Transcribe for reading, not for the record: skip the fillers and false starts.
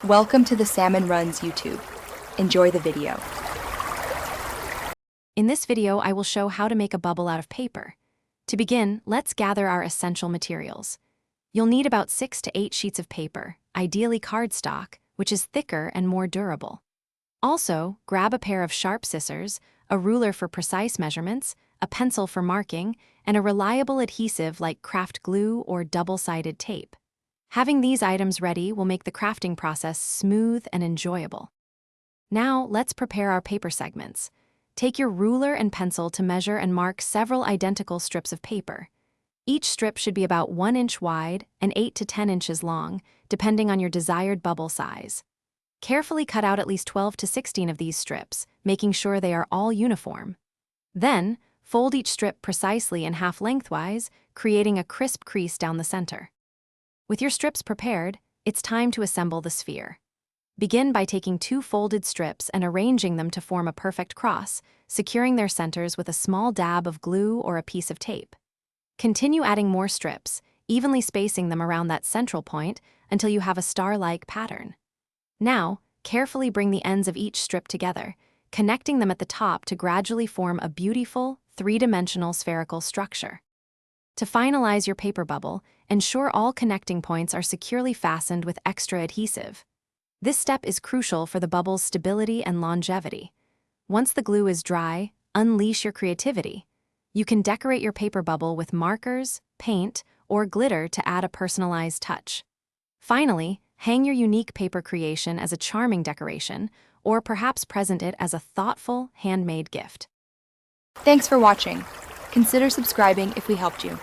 Welcome to the Salmon Runs YouTube. Enjoy the video. In this video, I will show how to make a bubble out of paper. To begin, let's gather our essential materials. You'll need about 6 to 8 sheets of paper, ideally cardstock, which is thicker and more durable. Also, grab a pair of sharp scissors, a ruler for precise measurements, a pencil for marking, and a reliable adhesive like craft glue or double-sided tape. Having these items ready will make the crafting process smooth and enjoyable. Now, let's prepare our paper segments. Take your ruler and pencil to measure and mark several identical strips of paper. Each strip should be about 1 inch wide and 8 to 10 inches long, depending on your desired bubble size. Carefully cut out at least 12 to 16 of these strips, making sure they are all uniform. Then, fold each strip precisely in half lengthwise, creating a crisp crease down the center. With your strips prepared, it's time to assemble the sphere. Begin by taking 2 folded strips and arranging them to form a perfect cross, securing their centers with a small dab of glue or a piece of tape. Continue adding more strips, evenly spacing them around that central point until you have a star-like pattern. Now, carefully bring the ends of each strip together, connecting them at the top to gradually form a beautiful, 3-dimensional spherical structure. To finalize your paper bubble, ensure all connecting points are securely fastened with extra adhesive. This step is crucial for the bubble's stability and longevity. Once the glue is dry, unleash your creativity. You can decorate your paper bubble with markers, paint, or glitter to add a personalized touch. Finally, hang your unique paper creation as a charming decoration, or perhaps present it as a thoughtful, handmade gift. Thanks for watching. Consider subscribing if we helped you.